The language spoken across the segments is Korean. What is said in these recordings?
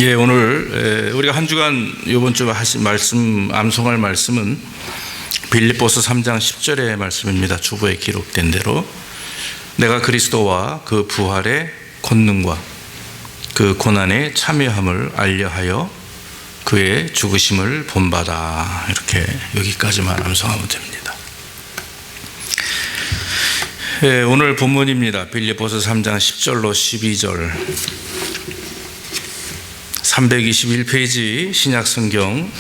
예, 오늘 우리가 한 주간 이번 주 하신 말씀, 암송할 말씀은 빌립보서 3장 10절의 말씀입니다. 주보에 기록된 대로 내가 그리스도와 그 부활의 권능과 그 고난의 참여함을 알려하여 그의 죽으심을 본받아. 이렇게 여기까지만 암송하면 됩니다. 예, 오늘 본문입니다. 빌립보서 3장 10절로 12절 321페이지 신약성경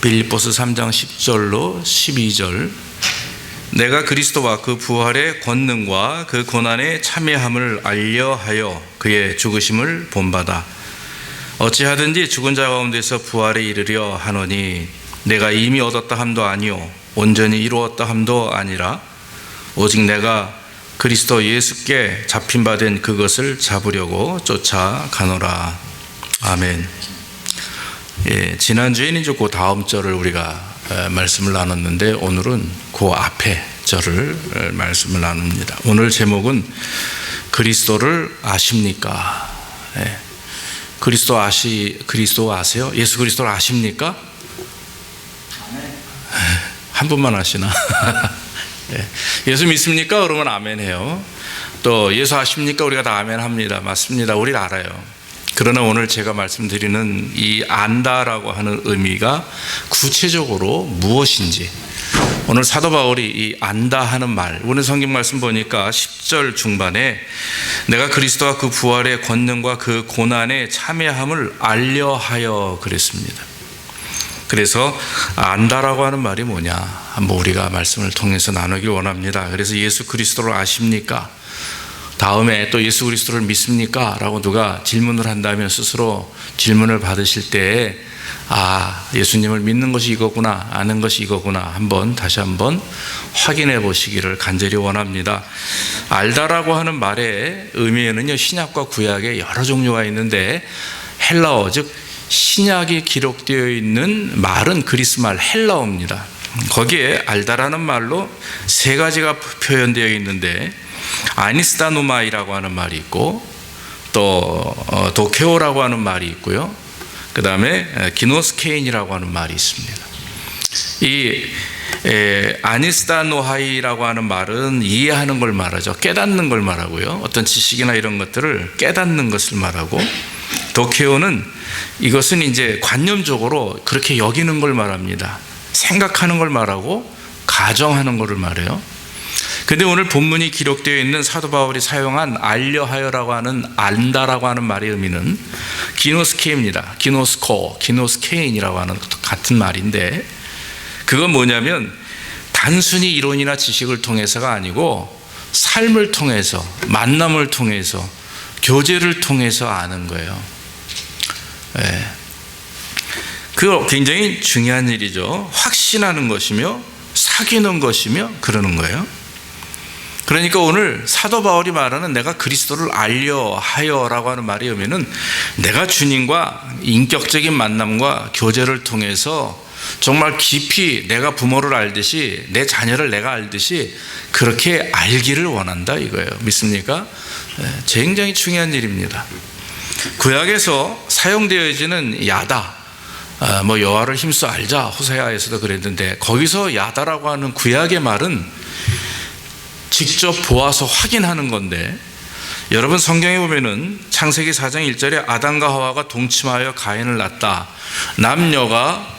빌립보서 3장 10절로 12절 내가 그리스도와 그 부활의 권능과 그 고난의 참여함을 알려하여 그의 죽으심을 본받아 어찌하든지 죽은 자 가운데서 부활에 이르려 하노니 내가 이미 얻었다 함도 아니요 온전히 이루었다 함도 아니라 오직 내가 그리스도 예수께 잡힌 바 된 그것을 잡으려고 쫓아가노라. 아멘. 예, 지난주에는 이제 그 다음 절을 우리가 말씀을 나눴는데 오늘은 그 앞에 절을 말씀을 나눕니다. 오늘 제목은 그리스도를 아십니까? 예. 그리스도 아세요? 예수 그리스도를 아십니까? 한 분만 아시나? 예. 예수 믿습니까? 그러면 아멘 해요. 또 예수 아십니까? 우리가 다 아멘 합니다. 맞습니다. 우리는 알아요. 그러나 오늘 제가 말씀드리는 이 안다라고 하는 의미가 구체적으로 무엇인지, 오늘 사도 바울이 이 안다 하는 말, 오늘 성경 말씀 보니까 10절 중반에 내가 그리스도와 그 부활의 권능과 그 고난의 참여함을 알려하여 그랬습니다. 그래서 안다라고 하는 말이 뭐냐, 한번 우리가 말씀을 통해서 나누길 원합니다. 그래서 예수 그리스도를 아십니까? 다음에 또 예수 그리스도를 믿습니까? 라고 누가 질문을 한다면 스스로 질문을 받으실 때에 예수님을 믿는 것이 이거구나, 아는 것이 이거구나 다시 한번 확인해 보시기를 간절히 원합니다. 알다라고 하는 말의 의미에는요, 신약과 구약의 여러 종류가 있는데 헬라어, 즉 신약이 기록되어 있는 말은 그리스 말 헬라어입니다. 거기에 알다라는 말로 세 가지가 표현되어 있는데 아니스타노마이라고 하는 말이 있고 또 도케오라고 하는 말이 있고요. 그 다음에 기노스케인이라고 하는 말이 있습니다. 이 아니스타노하이라고 하는 말은 이해하는 걸 말하죠. 깨닫는 걸 말하고요. 어떤 지식이나 이런 것들을 깨닫는 것을 말하고, 도케오는 이것은 이제 관념적으로 그렇게 여기는 걸 말합니다. 생각하는 걸 말하고 가정하는 것을 말해요. 근데 오늘 본문이 기록되어 있는 사도 바울이 사용한 알려하여라고 하는 안다라고 하는 말의 의미는 기노스케입니다. 기노스케인이라고 하는 같은 말인데, 그건 뭐냐면 단순히 이론이나 지식을 통해서가 아니고 삶을 통해서, 만남을 통해서, 교제를 통해서 아는 거예요. 네. 그거 굉장히 중요한 일이죠. 확신하는 것이며 사귀는 것이며 그러는 거예요. 그러니까 오늘 사도 바울이 말하는 내가 그리스도를 알려하여라고 하는 말의 의미는 내가 주님과 인격적인 만남과 교제를 통해서 정말 깊이 내가 부모를 알듯이 내 자녀를 내가 알듯이 그렇게 알기를 원한다 이거예요. 믿습니까? 굉장히 중요한 일입니다. 구약에서 사용되어지는 야다, 여호와를 힘써 알자, 호세아에서도 그랬는데 거기서 야다라고 하는 구약의 말은 직접 보아서 확인하는 건데, 여러분 성경에 보면은 창세기 4장 1절에 아담과 하와가 동침하여 가인을 낳았다. 남녀가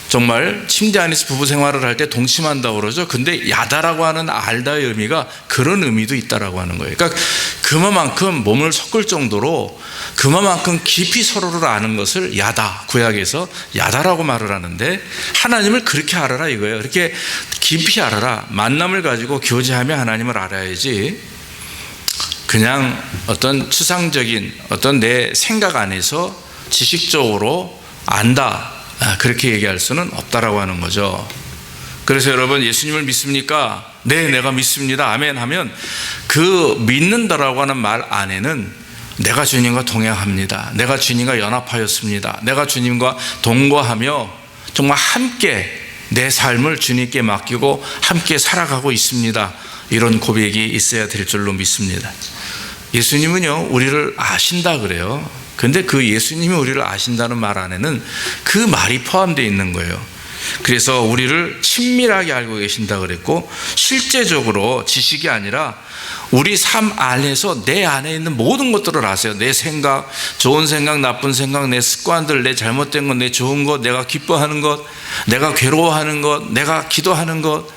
정말 침대 안에서 부부 생활을 할 때 동침한다고 그러죠. 근데 야다라고 하는 알다의 의미가 그런 의미도 있다라고 하는 거예요. 그러니까 그만큼 몸을 섞을 정도로 그만큼 깊이 서로를 아는 것을 야다, 구약에서 야다라고 말을 하는데, 하나님을 그렇게 알아라 이거예요. 이렇게 깊이 알아라. 만남을 가지고 교제하며 하나님을 알아야지 그냥 어떤 추상적인 어떤 내 생각 안에서 지식적으로 안다, 그렇게 얘기할 수는 없다라고 하는 거죠. 그래서 여러분 예수님을 믿습니까? 네, 내가 믿습니다. 아멘 하면 그 믿는다라고 하는 말 안에는 내가 주님과 동행합니다. 내가 주님과 연합하였습니다. 내가 주님과 동거하며 정말 함께 내 삶을 주님께 맡기고 함께 살아가고 있습니다. 이런 고백이 있어야 될 줄로 믿습니다. 예수님은요, 우리를 아신다 그래요. 근데 그 예수님이 우리를 아신다는 말 안에는 그 말이 포함되어 있는 거예요. 그래서 우리를 친밀하게 알고 계신다 그랬고, 실제적으로 지식이 아니라 우리 삶 안에서 내 안에 있는 모든 것들을 아세요. 내 생각, 좋은 생각, 나쁜 생각, 내 습관들, 내 잘못된 것, 내 좋은 것, 내가 기뻐하는 것, 내가 괴로워하는 것, 내가 기도하는 것,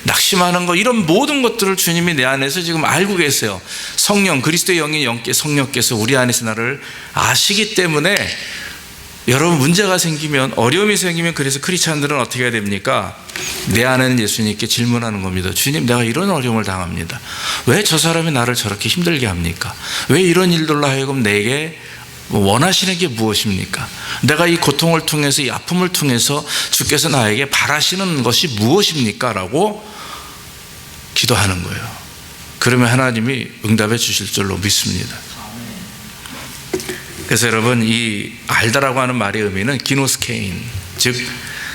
낙심하는 것, 이런 모든 것들을 주님이 내 안에서 지금 알고 계세요. 성령, 그리스도의 영의 영께 성령께서 우리 안에서 나를 아시기 때문에, 여러분 문제가 생기면, 어려움이 생기면, 그래서 크리스찬들은 어떻게 해야 됩니까? 내 안에는 예수님께 질문하는 겁니다. 주님, 내가 이런 어려움을 당합니다. 왜 저 사람이 나를 저렇게 힘들게 합니까? 왜 이런 일들로 하여금 내게 원하시는 게 무엇입니까? 내가 이 고통을 통해서, 이 아픔을 통해서 주께서 나에게 바라시는 것이 무엇입니까? 라고 기도하는 거예요. 그러면 하나님이 응답해 주실 줄로 믿습니다. 그래서 여러분, 이 알다라고 하는 말의 의미는 기노스케인, 즉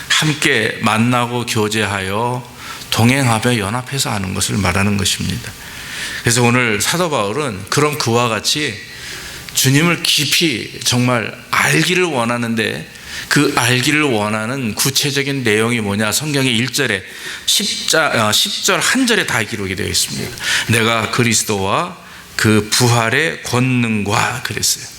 함께 만나고 교제하여 동행하며 연합해서 아는 것을 말하는 것입니다. 그래서 오늘 사도 바울은 그럼 그와 같이 주님을 깊이 정말 알기를 원하는데, 그 알기를 원하는 구체적인 내용이 뭐냐? 성경의 1절에 10절 한 절에 다 기록이 되어 있습니다. 내가 그리스도와 그 부활의 권능과 그랬어요.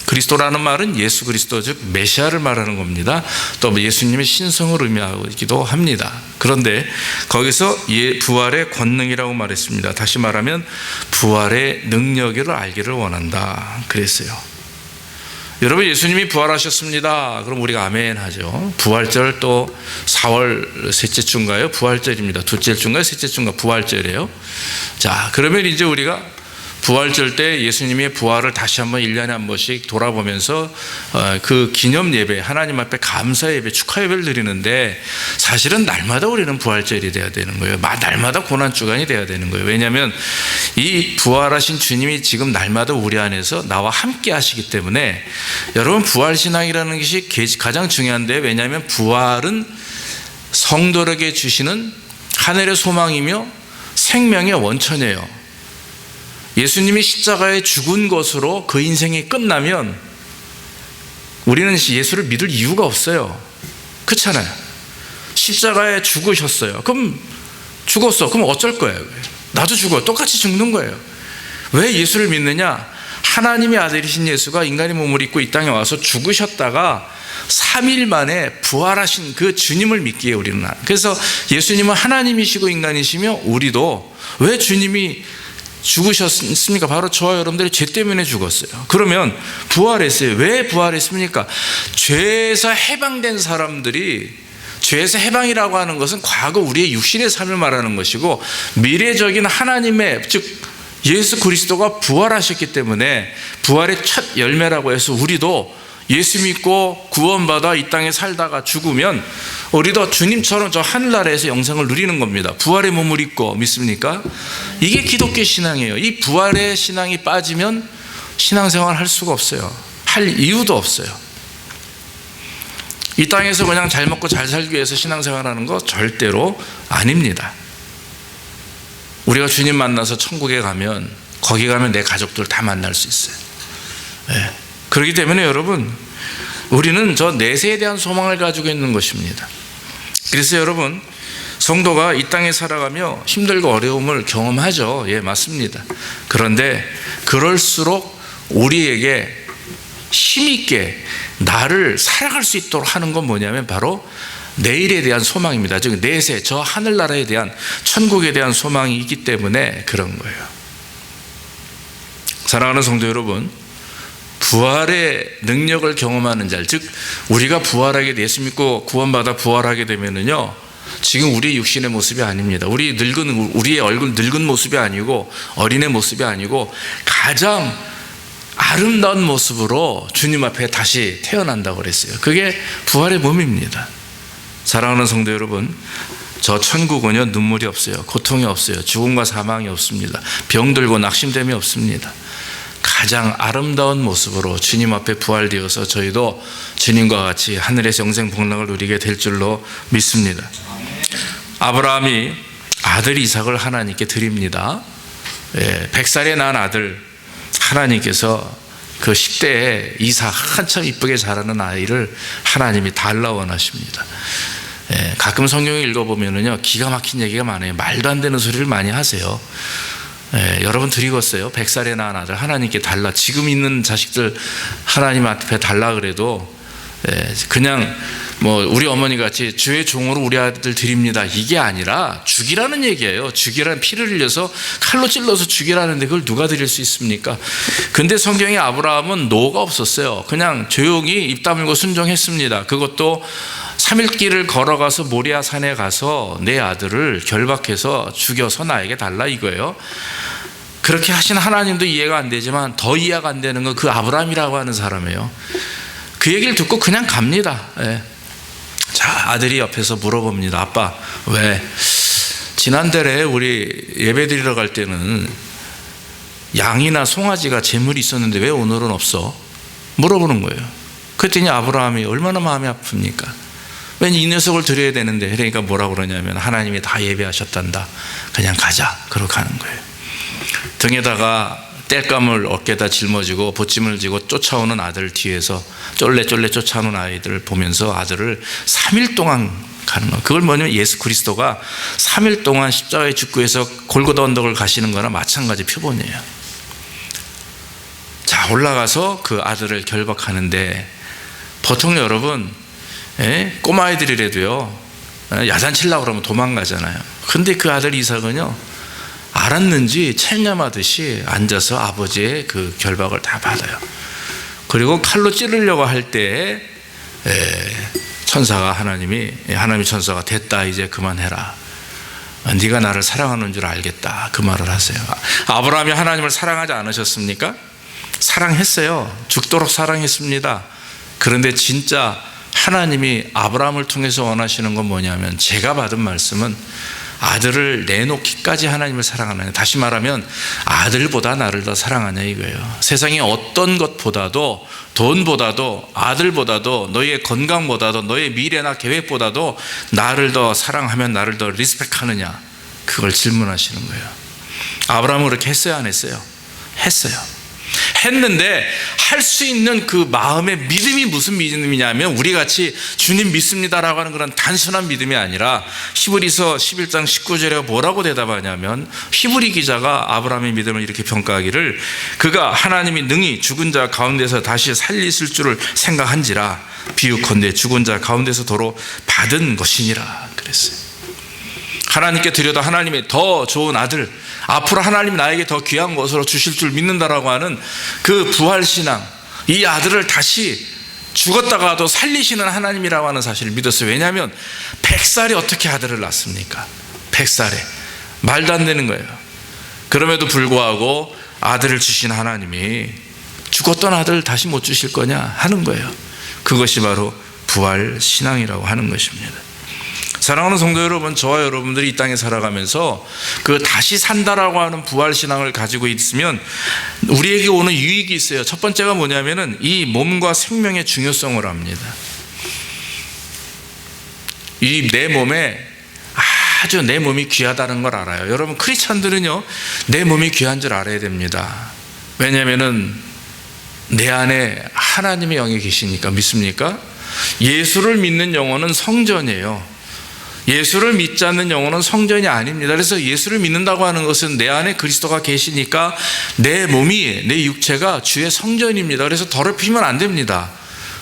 그리스도라는 말은 예수 그리스도, 즉 메시아를 말하는 겁니다. 또 예수님의 신성을 의미하기도 합니다. 그런데 거기서 부활의 권능이라고 말했습니다. 다시 말하면 부활의 능력을 알기를 원한다 그랬어요. 여러분, 예수님이 부활하셨습니다. 그럼 우리가 아멘 하죠. 부활절, 또 4월 셋째 주인가요? 부활절입니다. 둘째 주인가요? 셋째 주인가? 부활절이에요. 자, 그러면 이제 우리가 부활절 때 예수님의 부활을 다시 한번 1년에 한 번씩 돌아보면서 그 기념 예배, 하나님 앞에 감사 예배, 축하 예배를 드리는데, 사실은 날마다 우리는 부활절이 돼야 되는 거예요. 날마다 고난주간이 돼야 되는 거예요. 왜냐하면 이 부활하신 주님이 지금 날마다 우리 안에서 나와 함께 하시기 때문에, 여러분, 부활신앙이라는 것이 가장 중요한데, 왜냐하면 부활은 성도에게 주시는 하늘의 소망이며 생명의 원천이에요. 예수님이 십자가에 죽은 것으로 그 인생이 끝나면 우리는 예수를 믿을 이유가 없어요. 그렇잖아요. 십자가에 죽으셨어요. 그럼 죽었어. 그럼 어쩔 거예요? 나도 죽어요. 똑같이 죽는 거예요. 왜 예수를 믿느냐? 하나님의 아들이신 예수가 인간의 몸을 입고 이 땅에 와서 죽으셨다가 3일 만에 부활하신 그 주님을 믿기에 우리는. 그래서 예수님은 하나님이시고 인간이시며, 우리도 왜 주님이 죽으셨습니까? 바로 저와 여러분들의 죄 때문에 죽었어요. 그러면 부활했어요. 왜 부활했습니까? 죄에서 해방된 사람들이, 죄에서 해방이라고 하는 것은 과거 우리의 육신의 삶을 말하는 것이고, 미래적인 하나님의, 즉 예수 그리스도가 부활하셨기 때문에 부활의 첫 열매라고 해서, 우리도 예수 믿고 구원받아 이 땅에 살다가 죽으면 우리도 주님처럼 저 하늘나라에서 영생을 누리는 겁니다. 부활의 몸을 입고. 믿습니까? 이게 기독교 신앙이에요. 이 부활의 신앙이 빠지면 신앙생활 할 수가 없어요. 할 이유도 없어요. 이 땅에서 그냥 잘 먹고 잘 살기 위해서 신앙생활하는 거 절대로 아닙니다. 우리가 주님 만나서 천국에 가면, 거기 가면 내 가족들 다 만날 수 있어요. 네. 그렇기 때문에 여러분, 우리는 저 내세에 대한 소망을 가지고 있는 것입니다. 그래서 여러분, 성도가 이 땅에 살아가며 힘들고 어려움을 경험하죠. 예, 맞습니다. 그런데 그럴수록 우리에게 힘있게 나를 살아갈 수 있도록 하는 건 뭐냐면 바로 내일에 대한 소망입니다. 즉 내세, 저 하늘나라에 대한, 천국에 대한 소망이 있기 때문에 그런 거예요. 사랑하는 성도 여러분, 부활의 능력을 경험하는 자, 즉 우리가 부활하게, 예수 믿고 구원받아 부활하게 되면은요, 지금 우리 육신의 모습이 아닙니다. 우리의 얼굴 늙은 모습이 아니고, 어린애 모습이 아니고, 가장 아름다운 모습으로 주님 앞에 다시 태어난다고 그랬어요. 그게 부활의 몸입니다. 사랑하는 성도 여러분, 저 천국은요, 눈물이 없어요. 고통이 없어요. 죽음과 사망이 없습니다. 병들고 낙심됨이 없습니다. 가장 아름다운 모습으로 주님 앞에 부활되어서 저희도 주님과 같이 하늘에서 영생 복락을 누리게 될 줄로 믿습니다. 아브라함이 아들 이삭을 하나님께 드립니다. 100살에 낳은 아들, 하나님께서 그 10대에 이삭 한참 이쁘게 자라는 아이를 하나님이 달라 원하십니다. 가끔 성경을 읽어보면은요, 기가 막힌 얘기가 많아요. 말도 안 되는 소리를 많이 하세요. 여러분 들이겠어요? 100살에 낳은 아들 하나님께 달라, 지금 있는 자식들 하나님 앞에 달라 그래도 그냥 뭐 우리 어머니 같이 주의 종으로 우리 아들 드립니다, 이게 아니라 죽이라는 얘기예요. 죽이라는, 피를 흘려서 칼로 찔러서 죽이라는데 그걸 누가 드릴 수 있습니까? 근데 성경에 아브라함은 노가 없었어요. 그냥 조용히 입 다물고 순종했습니다. 그것도 3일 길을 걸어가서 모리아 산에 가서 내 아들을 결박해서 죽여서 나에게 달라, 이거예요. 그렇게 하신 하나님도 이해가 안 되지만 더 이해가 안 되는 건 그 아브라함이라고 하는 사람이에요. 그 얘기를 듣고 그냥 갑니다. 자, 아들이 옆에서 물어봅니다. 아빠, 왜 지난달에 우리 예배 드리러 갈 때는 양이나 송아지가 재물이 있었는데 왜 오늘은 없어? 물어보는 거예요. 그랬더니 아브라함이 얼마나 마음이 아픕니까? 왠지 이 녀석을 드려야 되는데. 그러니까 뭐라고 그러냐면 하나님이 다 예배하셨단다, 그냥 가자, 그러고 가는 거예요. 등에다가 땔감을 어깨에다 짊어지고 보찜을 지고 쫓아오는 아들 뒤에서 쫄래쫄래 쫓아오는 아이들을 보면서 아들을 3일 동안 가는 거예요. 그걸 뭐냐면 예수 그리스도가 3일 동안 십자가에 죽고 해서 골고다 언덕을 가시는 거나 마찬가지 표본이에요. 자, 올라가서 그 아들을 결박하는데, 보통 여러분 꼬마아이들이라도요 야단치려고 그러면 도망가잖아요. 근데 그 아들 이삭은요, 알았는지 체념하듯이 앉아서 아버지의 그 결박을 다 받아요. 그리고 칼로 찌르려고 할 때 천사가 하나님이 천사가 됐다, 이제 그만해라, 네가 나를 사랑하는 줄 알겠다, 그 말을 하세요. 아브라함이 하나님을 사랑하지 않으셨습니까? 사랑했어요. 죽도록 사랑했습니다. 그런데 진짜 하나님이 아브라함을 통해서 원하시는 건 뭐냐면, 제가 받은 말씀은 아들을 내놓기까지 하나님을 사랑하느냐, 다시 말하면 아들보다 나를 더 사랑하냐, 이거예요. 세상에 어떤 것보다도, 돈보다도, 아들보다도, 너의 건강보다도, 너의 미래나 계획보다도 나를 더 사랑하면 나를 더 리스펙하느냐, 그걸 질문하시는 거예요. 아브라함은 그렇게 했어요, 안 했어요? 했어요. 했는데 할 수 있는 그 마음의 믿음이 무슨 믿음이냐면, 우리같이 주님 믿습니다라고 하는 그런 단순한 믿음이 아니라, 히브리서 11장 19절에 뭐라고 대답하냐면, 히브리 기자가 아브라함의 믿음을 이렇게 평가하기를, 그가 하나님이 능히 죽은 자 가운데서 다시 살리실 줄을 생각한지라 비유컨대 죽은 자 가운데서 도로 받은 것이니라 그랬어요. 하나님께 드려도 하나님이 더 좋은 아들, 앞으로 하나님이 나에게 더 귀한 것으로 주실 줄 믿는다라고 하는 그 부활신앙, 이 아들을 다시 죽었다가도 살리시는 하나님이라고 하는 사실을 믿었어요. 왜냐하면 100살에 어떻게 아들을 낳습니까? 100살에 말도 안 되는 거예요. 그럼에도 불구하고 아들을 주신 하나님이 죽었던 아들을 다시 못 주실 거냐 하는 거예요. 그것이 바로 부활신앙이라고 하는 것입니다. 사랑하는 성도 여러분, 저와 여러분들이 이 땅에 살아가면서 그 다시 산다라고 하는 부활신앙을 가지고 있으면 우리에게 오는 유익이 있어요. 첫 번째가 뭐냐면은 이 몸과 생명의 중요성을 압니다. 이 내 몸에 아주 내 몸이 귀하다는 걸 알아요. 여러분, 크리스찬들은요 내 몸이 귀한 줄 알아야 됩니다. 왜냐하면은 내 안에 하나님의 영이 계시니까. 믿습니까? 예수를 믿는 영혼은 성전이에요. 예수를 믿지 않는 영혼은 성전이 아닙니다. 그래서 예수를 믿는다고 하는 것은 내 안에 그리스도가 계시니까 내 몸이, 내 육체가 주의 성전입니다. 그래서 더럽히면 안 됩니다.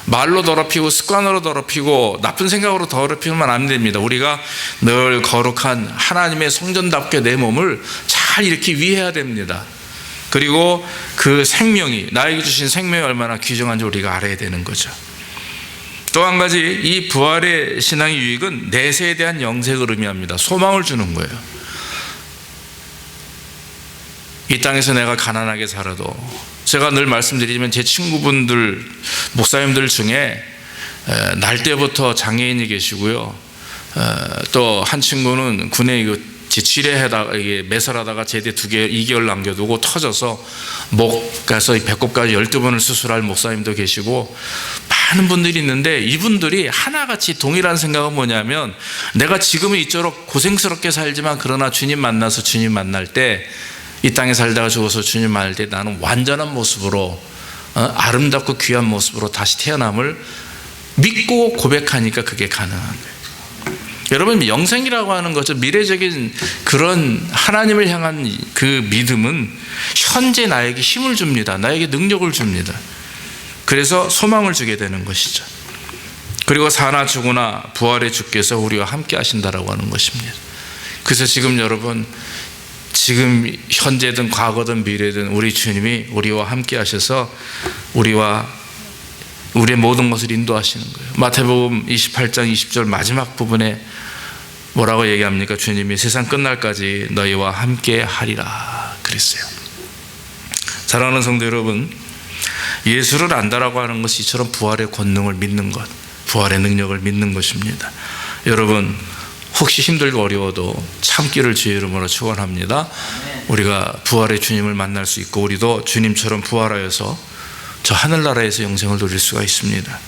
말로 더럽히고 습관으로 더럽히고 나쁜 생각으로 더럽히면 안 됩니다. 우리가 늘 거룩한 하나님의 성전답게 내 몸을 잘 이렇게 위해야 됩니다. 그리고 그 생명이, 나에게 주신 생명이 얼마나 귀중한지 우리가 알아야 되는 거죠. 또 한 가지, 이 부활의 신앙의 유익은 내세에 대한 영색을 의미합니다. 소망을 주는 거예요. 이 땅에서 내가 가난하게 살아도, 제가 늘 말씀드리지만 제 친구분들, 목사님들 중에 날 때부터 장애인이 계시고요, 또 한 친구는 군에 지치레하다가 매설하다가 제대 2개월 남겨두고 터져서 목 가서 배꼽까지 12번을 수술할 목사님도 계시고 많은 분들이 있는데, 이분들이 하나같이 동일한 생각은 뭐냐면, 내가 지금은 이토록 고생스럽게 살지만 그러나 주님 만나서 주님 만날 때, 이 땅에 살다가 죽어서 주님 만날 때 나는 완전한 모습으로 아름답고 귀한 모습으로 다시 태어남을 믿고 고백하니까 그게 가능한 거예요. 여러분, 영생이라고 하는 것은 미래적인 그런 하나님을 향한 그 믿음은 현재 나에게 힘을 줍니다. 나에게 능력을 줍니다. 그래서 소망을 주게 되는 것이죠. 그리고 사나 죽으나 부활의 주께서 우리와 함께 하신다라고 하는 것입니다. 그래서 지금 여러분, 지금 현재든 과거든 미래든 우리 주님이 우리와 함께 하셔서 우리의 모든 것을 인도하시는 거예요. 마태복음 28장 20절 마지막 부분에 뭐라고 얘기합니까? 주님이 세상 끝날까지 너희와 함께 하리라 그랬어요. 사랑하는 성도 여러분, 예수를 안다라고 하는 것이 이처럼 부활의 권능을 믿는 것, 부활의 능력을 믿는 것입니다. 여러분, 혹시 힘들고 어려워도 참기를 주의 이름으로 축원합니다. 우리가 부활의 주님을 만날 수 있고 우리도 주님처럼 부활하여서 저 하늘나라에서 영생을 누릴 수가 있습니다.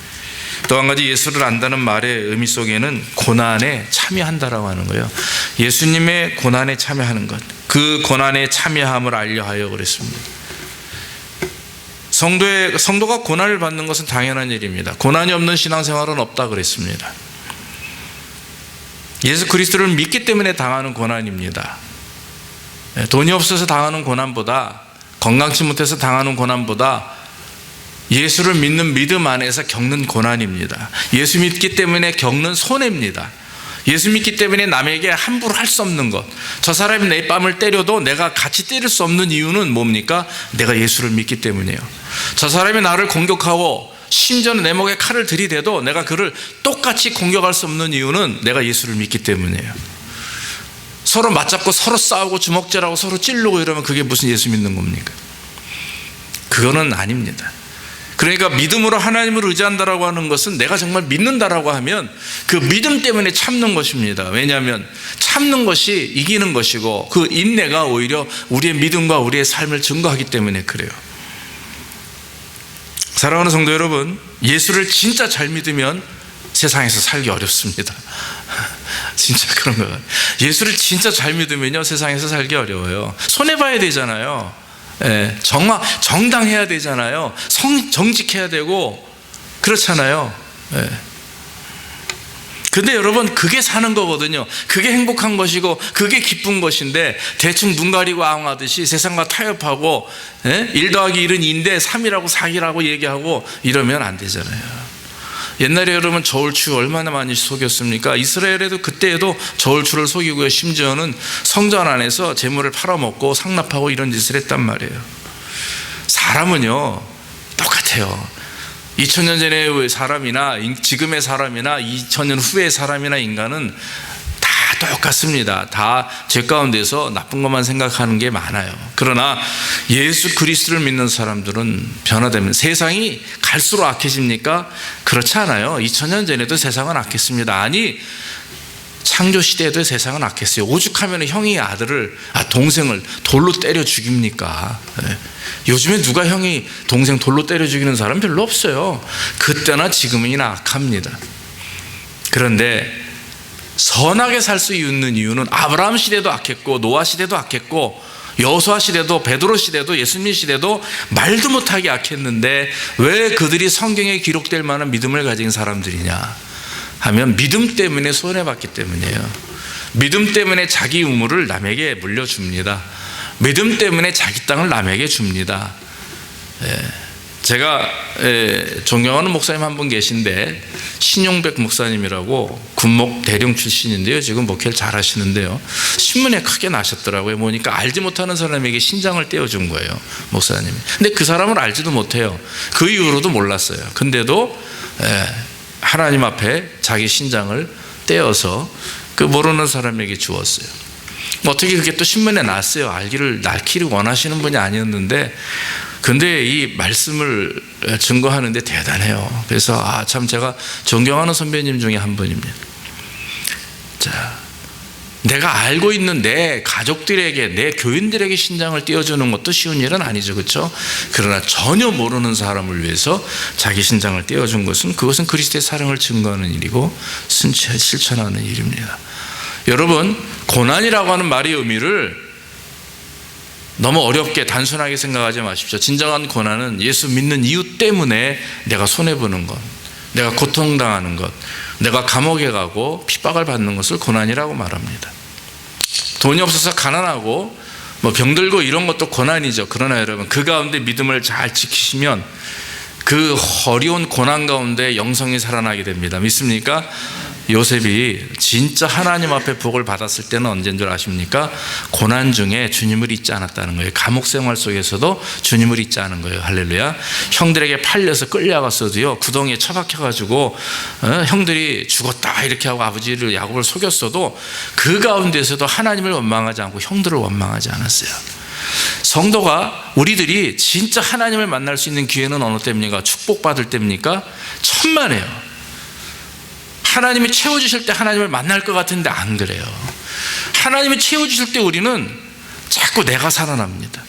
또 한 가지, 예수를 안다는 말의 의미 속에는 고난에 참여한다라고 하는 거예요. 예수님의 고난에 참여하는 것, 그 고난에 참여함을 알려하여 그랬습니다. 성도가 고난을 받는 것은 당연한 일입니다. 고난이 없는 신앙생활은 없다 그랬습니다. 예수 그리스도를 믿기 때문에 당하는 고난입니다. 돈이 없어서 당하는 고난보다, 건강치 못해서 당하는 고난보다 예수를 믿는 믿음 안에서 겪는 고난입니다. 예수 믿기 때문에 겪는 손해입니다. 예수 믿기 때문에 남에게 함부로 할 수 없는 것, 저 사람이 내 뺨을 때려도 내가 같이 때릴 수 없는 이유는 뭡니까? 내가 예수를 믿기 때문이에요. 저 사람이 나를 공격하고 심지어는 내 목에 칼을 들이대도 내가 그를 똑같이 공격할 수 없는 이유는 내가 예수를 믿기 때문이에요. 서로 맞잡고 서로 싸우고 주먹질하고 서로 찌르고 이러면 그게 무슨 예수 믿는 겁니까? 그거는 아닙니다. 그러니까 믿음으로 하나님을 의지한다라고 하는 것은 내가 정말 믿는다라고 하면 그 믿음 때문에 참는 것입니다. 왜냐하면 참는 것이 이기는 것이고 그 인내가 오히려 우리의 믿음과 우리의 삶을 증거하기 때문에 그래요. 사랑하는 성도 여러분, 예수를 진짜 잘 믿으면 세상에서 살기 어렵습니다. 진짜 그런 거예요. 예수를 진짜 잘 믿으면요, 세상에서 살기 어려워요. 손해봐야 되잖아요. 정당해야 되잖아요. 정직해야 되고 그렇잖아요. 근데 여러분, 그게 사는 거거든요. 그게 행복한 것이고 그게 기쁜 것인데 대충 눈 가리고 아웅하듯이 세상과 타협하고 1 더하기 1은 2인데 3이라고 4기라고 얘기하고 이러면 안 되잖아요. 옛날에 여러분 저울추 얼마나 많이 속였습니까? 이스라엘에도 그때에도 저울추를 속이고요, 심지어는 성전 안에서 재물을 팔아먹고 상납하고 이런 짓을 했단 말이에요. 사람은요 똑같아요. 2000년 전의 사람이나 지금의 사람이나 2000년 후의 사람이나 인간은 다 똑같습니다. 다 죄 가운데서 나쁜 것만 생각하는 게 많아요. 그러나 예수 그리스도를 믿는 사람들은 변화되면 세상이 갈수록 악해집니까? 그렇지 않아요. 2000년 전에도 세상은 악했습니다. 아니, 창조시대에도 세상은 악했어요. 오죽하면 형이 동생을 돌로 때려 죽입니까? 요즘에 누가 형이 동생 돌로 때려 죽이는 사람 별로 없어요. 그때나 지금이나 악합니다. 그런데 선하게 살 수 있는 이유는 아브라함 시대도 악했고 노아 시대도 악했고 여호수아 시대도 베드로 시대도 예수님 시대도 말도 못하게 악했는데 왜 그들이 성경에 기록될 만한 믿음을 가진 사람들이냐 하면 믿음 때문에 손해봤기 때문이에요. 믿음 때문에 자기 우물을 남에게 물려줍니다. 믿음 때문에 자기 땅을 남에게 줍니다. 제가 존경하는 목사님 한 분 계신데 신용백 목사님이라고 군목 대령 출신인데요, 지금 목회를 잘 하시는데요, 신문에 크게 나셨더라고요. 보니까 알지 못하는 사람에게 신장을 떼어준 거예요, 목사님이. 근데 그 사람을 알지도 못해요. 그 이후로도 몰랐어요. 근데도 하나님 앞에 자기 신장을 떼어서 그 모르는 사람에게 주었어요. 어떻게 그게 또 신문에 났어요. 알기를 낳기를 원하시는 분이 아니었는데, 근데 이 말씀을 증거하는데 대단해요. 그래서 참 제가 존경하는 선배님 중에 한 분입니다. 자, 내가 알고 있는 내 가족들에게, 내 교인들에게 신장을 띄워주는 것도 쉬운 일은 아니죠, 그렇죠? 그러나 전혀 모르는 사람을 위해서 자기 신장을 띄워준 것은, 그것은 그리스도의 사랑을 증거하는 일이고 실천하는 일입니다. 여러분, 고난이라고 하는 말의 의미를 너무 어렵게 단순하게 생각하지 마십시오. 진정한 고난은 예수 믿는 이유 때문에 내가 손해보는 것, 내가 고통당하는 것, 내가 감옥에 가고 핍박을 받는 것을 고난이라고 말합니다. 돈이 없어서 가난하고 병들고 이런 것도 고난이죠. 그러나 여러분, 그 가운데 믿음을 잘 지키시면 그 어려운 고난 가운데 영성이 살아나게 됩니다. 믿습니까? 요셉이 진짜 하나님 앞에 복을 받았을 때는 언제인 줄 아십니까? 고난 중에 주님을 잊지 않았다는 거예요. 감옥 생활 속에서도 주님을 잊지 않은 거예요. 할렐루야. 형들에게 팔려서 끌려갔어도요, 구덩이에 처박혀가지고 형들이 죽었다 이렇게 하고 아버지를 야곱을 속였어도 그 가운데서도 하나님을 원망하지 않고 형들을 원망하지 않았어요. 성도가, 우리들이 진짜 하나님을 만날 수 있는 기회는 어느 때입니까? 축복받을 때입니까? 천만에요. 하나님이 채워주실 때 하나님을 만날 것 같은데 안 그래요. 하나님이 채워주실 때 우리는 자꾸 내가 살아납니다.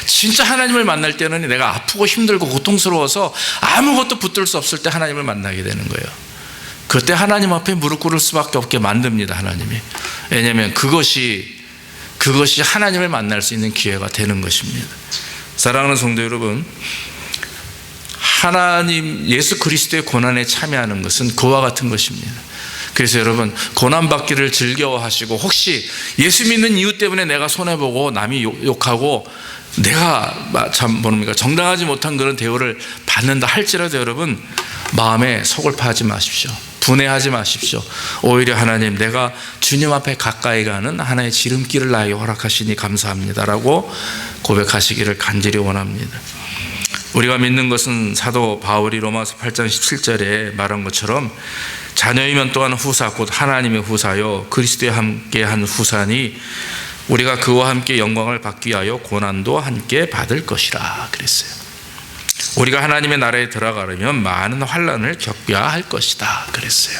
진짜 하나님을 만날 때는 내가 아프고 힘들고 고통스러워서 아무것도 붙들 수 없을 때 하나님을 만나게 되는 거예요. 그때 하나님 앞에 무릎 꿇을 수밖에 없게 만듭니다, 하나님이. 왜냐하면 그것이 하나님을 만날 수 있는 기회가 되는 것입니다. 사랑하는 성도 여러분, 하나님 예수 그리스도의 고난에 참여하는 것은 그와 같은 것입니다. 그래서 여러분, 고난받기를 즐겨하시고, 혹시 예수 믿는 이유 때문에 내가 손해보고 남이 욕하고 내가 참 정당하지 못한 그런 대우를 받는다 할지라도 여러분, 마음에 서글퍼하지 마십시오. 분해하지 마십시오. 오히려 하나님, 내가 주님 앞에 가까이 가는 하나의 지름길을 나에게 허락하시니 감사합니다라고 고백하시기를 간절히 원합니다. 우리가 믿는 것은 사도 바울이 로마서 8장 17절에 말한 것처럼 자녀이면 또한 후사, 곧 하나님의 후사요 그리스도와 함께한 후사니 우리가 그와 함께 영광을 받기 위하여 고난도 함께 받을 것이라 그랬어요. 우리가 하나님의 나라에 들어가려면 많은 환난을 겪어야 할 것이다 그랬어요.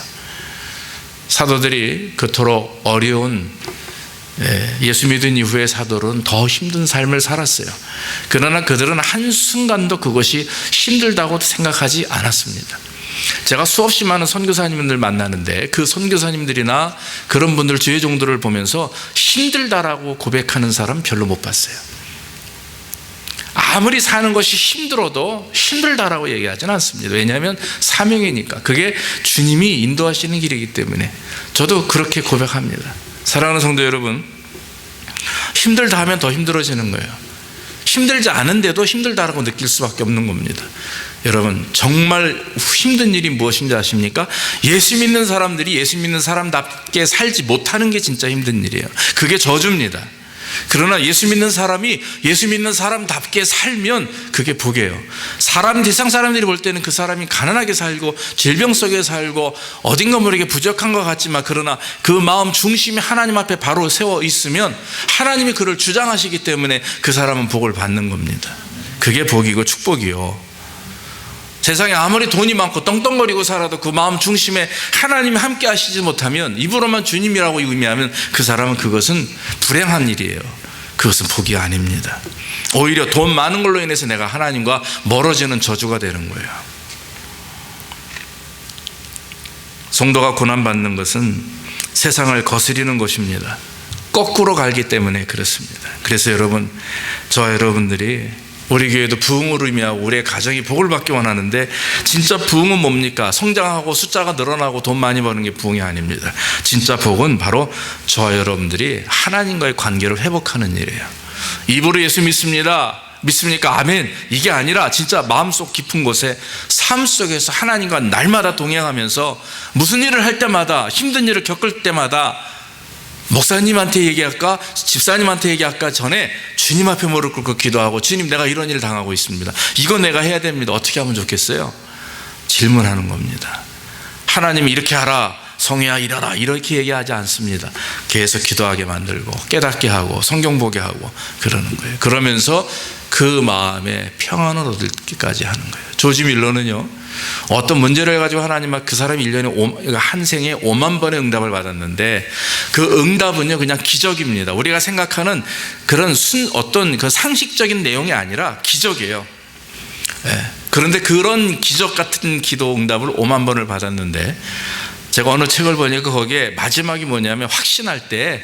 사도들이 그토록 어려운, 예수 믿은 이후의 사도는 더 힘든 삶을 살았어요. 그러나 그들은 한순간도 그것이 힘들다고 생각하지 않았습니다. 제가 수없이 많은 선교사님들 만나는데 그 선교사님들이나 그런 분들, 주의 종들을 보면서 힘들다라고 고백하는 사람 별로 못 봤어요. 아무리 사는 것이 힘들어도 힘들다라고 얘기하지는 않습니다. 왜냐하면 사명이니까. 그게 주님이 인도하시는 길이기 때문에. 저도 그렇게 고백합니다. 사랑하는 성도 여러분, 힘들다 하면 더 힘들어지는 거예요. 힘들지 않은데도 힘들다라고 느낄 수밖에 없는 겁니다. 여러분, 정말 힘든 일이 무엇인지 아십니까? 예수 믿는 사람들이 예수 믿는 사람답게 살지 못하는 게 진짜 힘든 일이에요. 그게 저주입니다. 그러나 예수 믿는 사람이 예수 믿는 사람답게 살면 그게 복이에요. 세상 사람들이 볼 때는 그 사람이 가난하게 살고 질병 속에 살고 어딘가 모르게 부족한 것 같지만, 그러나 그 마음 중심이 하나님 앞에 바로 세워 있으면 하나님이 그를 주장하시기 때문에 그 사람은 복을 받는 겁니다. 그게 복이고 축복이요. 세상에 아무리 돈이 많고 떵떵거리고 살아도 그 마음 중심에 하나님이 함께 하시지 못하면, 입으로만 주님이라고 의미하면 그 사람은 그것은 불행한 일이에요. 그것은 복이 아닙니다. 오히려 돈 많은 걸로 인해서 내가 하나님과 멀어지는 저주가 되는 거예요. 성도가 고난받는 것은 세상을 거스리는 것입니다. 거꾸로 갈기 때문에 그렇습니다. 그래서 여러분, 저와 여러분들이 우리 교회도 부흥을 의미하고 우리의 가정이 복을 받기 원하는데, 진짜 부흥은 뭡니까? 성장하고 숫자가 늘어나고 돈 많이 버는 게 부흥이 아닙니다. 진짜 복은 바로 저와 여러분들이 하나님과의 관계를 회복하는 일이에요. 입으로 예수 믿습니까? 아멘. 이게 아니라 진짜 마음속 깊은 곳에 삶 속에서 하나님과 날마다 동행하면서 무슨 일을 할 때마다, 힘든 일을 겪을 때마다 목사님한테 얘기할까, 집사님한테 얘기할까 전에 주님 앞에 무릎 꿇고 기도하고, 주님, 내가 이런 일을 당하고 있습니다. 이거 내가 해야 됩니다. 어떻게 하면 좋겠어요? 질문하는 겁니다. 하나님이 이렇게 하라, 성혜야 이러라, 이렇게 얘기하지 않습니다. 계속 기도하게 만들고 깨닫게 하고 성경 보게 하고 그러는 거예요. 그러면서 그 마음에 평안을 얻을기까지 하는 거예요. 조지 밀러는요, 어떤 문제를 해가지고 하나님 그 사람이 1년에 한 생에 5만 번의 응답을 받았는데, 그 응답은요 그냥 기적입니다. 우리가 생각하는 그런 어떤 그 상식적인 내용이 아니라 기적이에요. 그런데 그런 기적 같은 기도 응답을 5만 번을 받았는데, 제가 어느 책을 보니까 거기에 마지막이 뭐냐면, 확신할 때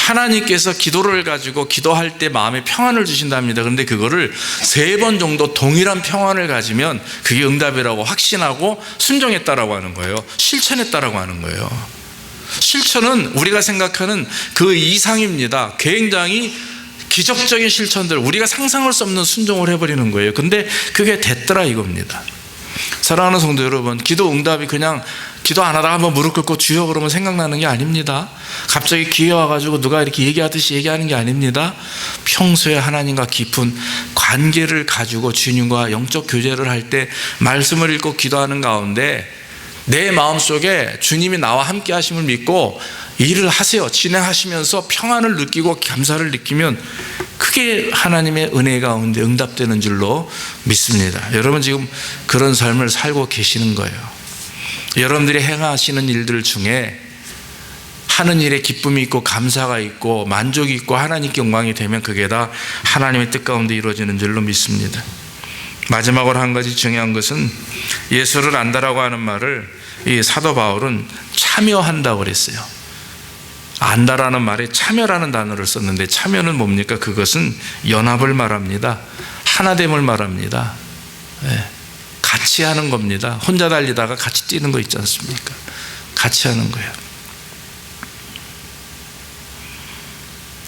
하나님께서 기도를 가지고 기도할 때 마음에 평안을 주신답니다. 그런데 그거를 3번 정도 동일한 평안을 가지면 그게 응답이라고 확신하고 순종했다라고 하는 거예요. 실천했다라고 하는 거예요. 실천은 우리가 생각하는 그 이상입니다. 굉장히 기적적인 실천들, 우리가 상상할 수 없는 순종을 해버리는 거예요. 근데 그게 됐더라 이겁니다. 사랑하는 성도 여러분, 기도 응답이 그냥 기도 안 하다가 한번 무릎 꿇고 주여 그러면 생각나는 게 아닙니다. 갑자기 기회 와가지고 누가 이렇게 얘기하듯이 얘기하는 게 아닙니다. 평소에 하나님과 깊은 관계를 가지고 주님과 영적 교제를 할 때 말씀을 읽고 기도하는 가운데 내 마음속에 주님이 나와 함께 하심을 믿고 일을 하세요. 진행하시면서 평안을 느끼고 감사를 느끼면 크게 하나님의 은혜 가운데 응답되는 줄로 믿습니다. 여러분 지금 그런 삶을 살고 계시는 거예요. 여러분들이 행하시는 일들 중에 하는 일에 기쁨이 있고 감사가 있고 만족이 있고 하나님께 영광이 되면 그게 다 하나님의 뜻 가운데 이루어지는 줄로 믿습니다. 마지막으로 한 가지 중요한 것은 예수를 안다라고 하는 말을 이 사도 바울은 참여한다고 그랬어요. 안다라는 말에 참여라는 단어를 썼는데 참여는 뭡니까? 그것은 연합을 말합니다. 하나됨을 말합니다. 네. 같이 하는 겁니다. 혼자 달리다가 같이 뛰는 거 있지 않습니까? 같이 하는 거예요.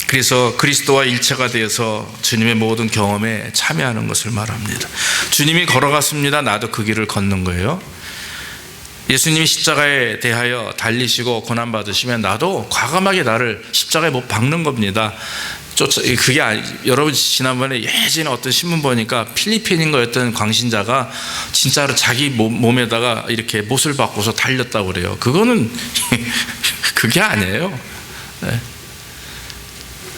그래서 그리스도와 일체가 되어서 주님의 모든 경험에 참여하는 것을 말합니다. 주님이 걸어갔습니다. 나도 그 길을 걷는 거예요. 예수님이 십자가에 대하여 달리시고 고난받으시면 나도 과감하게 나를 십자가에 못 박는 겁니다. 그게 여러분 지난번에 예전에 어떤 신문 보니까 필리핀인 거였던 광신자가 진짜로 자기 몸에다가 이렇게 못을 박고서 달렸다고 그래요. 그거는 그게 아니에요. 네.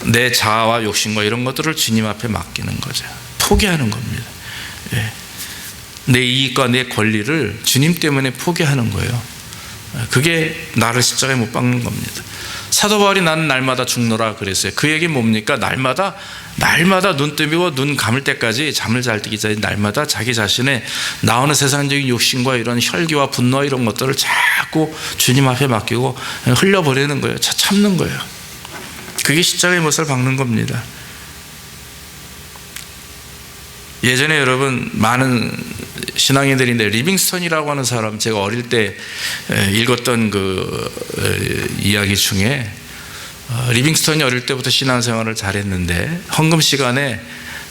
내 자아와 욕심과 이런 것들을 주님 앞에 맡기는 거죠. 포기하는 겁니다. 네. 내 이익과 내 권리를 주님 때문에 포기하는 거예요. 그게 나를 십자가에 못 박는 겁니다. 사도 바울이 나는 날마다 죽노라 그랬어요. 그 얘기 뭡니까? 날마다 눈 뜨고 눈 감을 때까지 잠을 잘 때기 전에 날마다 자기 자신의 나오는 세상적인 욕심과 이런 혈기와 분노 이런 것들을 자꾸 주님 앞에 맡기고 흘려버리는 거예요. 참는 거예요. 그게 십자가의 못을 박는 겁니다. 예전에 여러분 많은 신앙인들인데 리빙스턴이라고 하는 사람, 제가 어릴 때 읽었던 그 이야기 중에 리빙스턴이 어릴 때부터 신앙생활을 잘했는데 헌금 시간에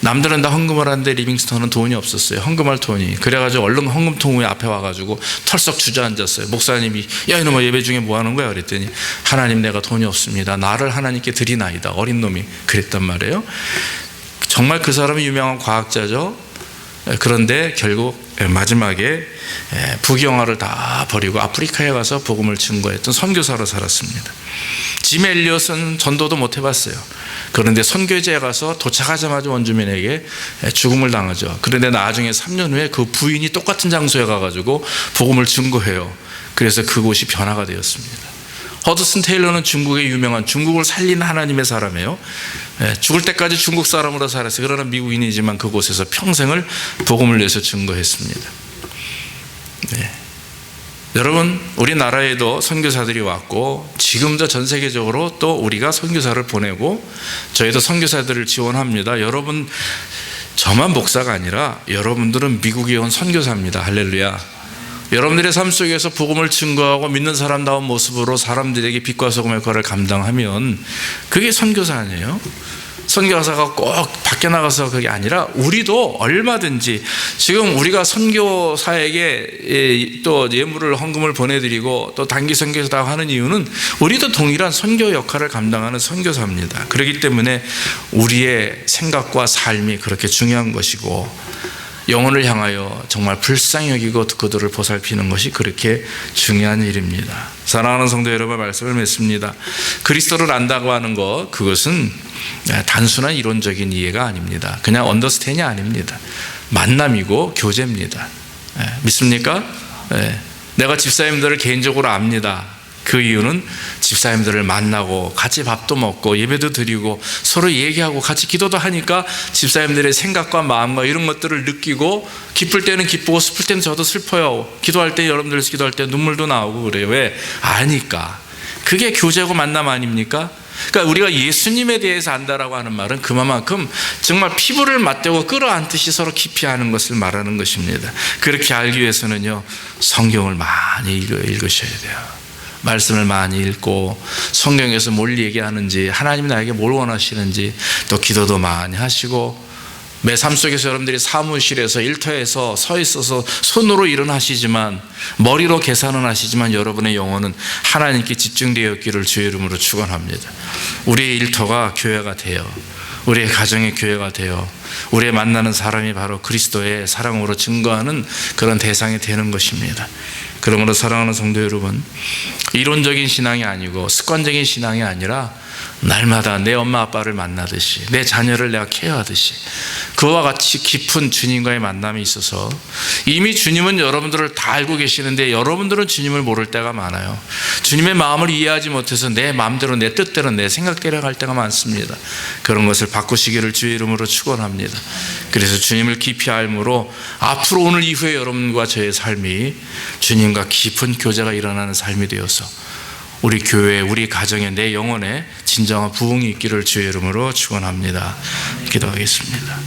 남들은 다 헌금을 하는데 리빙스턴은 돈이 없었어요. 헌금할 돈이. 그래가지고 얼른 헌금통 위에 앞에 와가지고 털썩 주저앉았어요. 목사님이 야 이놈아 예배 중에 뭐 하는 거야? 그랬더니 하나님 내가 돈이 없습니다. 나를 하나님께 드리나이다. 어린 놈이 그랬단 말이에요. 정말 그 사람이 유명한 과학자죠. 그런데 결국 마지막에 부경화를 다 버리고 아프리카에 가서 복음을 증거했던 선교사로 살았습니다. 짐 엘리엇은 전도도 못 해봤어요. 그런데 선교지에 가서 도착하자마자 원주민에게 죽음을 당하죠. 그런데 나중에 3년 후에 그 부인이 똑같은 장소에 가가지고 복음을 증거해요. 그래서 그곳이 변화가 되었습니다. 허드슨 테일러는 중국의 유명한 중국을 살린 하나님의 사람이에요. 죽을 때까지 중국 사람으로 살았어요. 그러나 미국인이지만 그곳에서 평생을 복음을 위해서 증거했습니다. 네. 여러분 우리나라에도 선교사들이 왔고 지금도 전 세계적으로 또 우리가 선교사를 보내고 저희도 선교사들을 지원합니다. 여러분 저만 목사가 아니라 여러분들은 미국에 온 선교사입니다. 할렐루야. 여러분들의 삶 속에서 복음을 증거하고 믿는 사람다운 모습으로 사람들에게 빛과 소금의 역할을 감당하면 그게 선교사 아니에요? 선교사가 꼭 밖에 나가서 그게 아니라 우리도 얼마든지 지금 우리가 선교사에게 또 예물을 헌금을 보내드리고 또 단기 선교사 하는 이유는 우리도 동일한 선교 역할을 감당하는 선교사입니다. 그렇기 때문에 우리의 생각과 삶이 그렇게 중요한 것이고 영혼을 향하여 정말 불쌍히 여기고 그들을 보살피는 것이 그렇게 중요한 일입니다. 사랑하는 성도 여러분 말씀을 맺습니다. 그리스도를 안다고 하는 것 그것은 단순한 이론적인 이해가 아닙니다. 그냥 언더스탠이 아닙니다. 만남이고 교제입니다. 믿습니까? 내가 집사님들을 개인적으로 압니다. 그 이유는 집사님들을 만나고 같이 밥도 먹고 예배도 드리고 서로 얘기하고 같이 기도도 하니까 집사님들의 생각과 마음과 이런 것들을 느끼고 기쁠 때는 기쁘고 슬플 때는 저도 슬퍼요. 기도할 때 여러분들 기도할 때 눈물도 나오고 그래요. 왜? 아니까. 그게 교제고 만남 아닙니까? 그러니까 우리가 예수님에 대해서 안다라고 하는 말은 그만큼 정말 피부를 맞대고 끌어안듯이 서로 깊이 아는 것을 말하는 것입니다. 그렇게 알기 위해서는요, 성경을 많이 읽으셔야 돼요. 말씀을 많이 읽고 성경에서 뭘 얘기하는지, 하나님이 나에게 뭘 원하시는지, 또 기도도 많이 하시고, 매 삶 속에서 여러분들이 사무실에서 일터에서 서 있어서 손으로 일은 하시지만, 머리로 계산은 하시지만 여러분의 영혼은 하나님께 집중되어 있기를 주의 이름으로 축원합니다. 우리의 일터가 교회가 돼요. 우리의 가정의 교회가 돼요. 우리의 만나는 사람이 바로 그리스도의 사랑으로 증거하는 그런 대상이 되는 것입니다. 그러므로 사랑하는 성도 여러분, 이론적인 신앙이 아니고 습관적인 신앙이 아니라 날마다 내 엄마 아빠를 만나듯이, 내 자녀를 내가 케어하듯이 그와 같이 깊은 주님과의 만남이 있어서, 이미 주님은 여러분들을 다 알고 계시는데 여러분들은 주님을 모를 때가 많아요. 주님의 마음을 이해하지 못해서 내 마음대로, 내 뜻대로, 내 생각대로 갈 때가 많습니다. 그런 것을 바꾸시기를 주의 이름으로 축원합니다. 그래서 주님을 깊이 알므로 앞으로 오늘 이후에 여러분과 저의 삶이 주님과 깊은 교제가 일어나는 삶이 되어서 우리 교회, 우리 가정에, 내 영혼에 진정한 부흥이 있기를 주의 이름으로 축원합니다. 기도하겠습니다.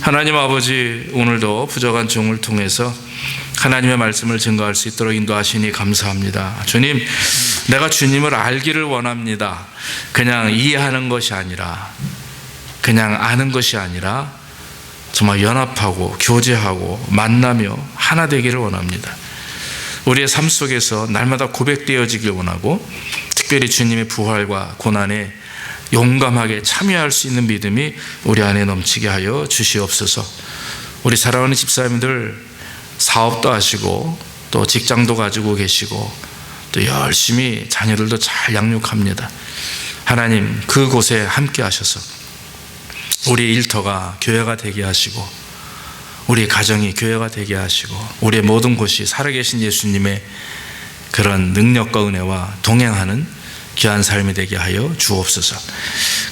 하나님 아버지, 오늘도 부족한 종을 통해서 하나님의 말씀을 증거할 수 있도록 인도하시니 감사합니다. 주님, 내가 주님을 알기를 원합니다. 그냥 이해하는 것이 아니라, 그냥 아는 것이 아니라 정말 연합하고 교제하고 만나며 하나 되기를 원합니다. 우리의 삶 속에서 날마다 고백되어지길 원하고, 특별히 주님의 부활과 고난에 용감하게 참여할 수 있는 믿음이 우리 안에 넘치게 하여 주시옵소서. 우리 사랑하는 집사님들, 사업도 하시고 또 직장도 가지고 계시고 또 열심히 자녀들도 잘 양육합니다. 하나님, 그곳에 함께 하셔서 우리 일터가 교회가 되게 하시고, 우리 가정이 교회가 되게 하시고, 우리의 모든 곳이 살아계신 예수님의 그런 능력과 은혜와 동행하는 귀한 삶이 되게 하여 주옵소서.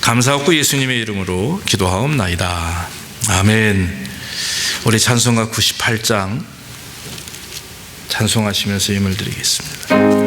감사하고 예수님의 이름으로 기도하옵나이다. 아멘. 우리 찬송가 98장 찬송하시면서 힘을 드리겠습니다.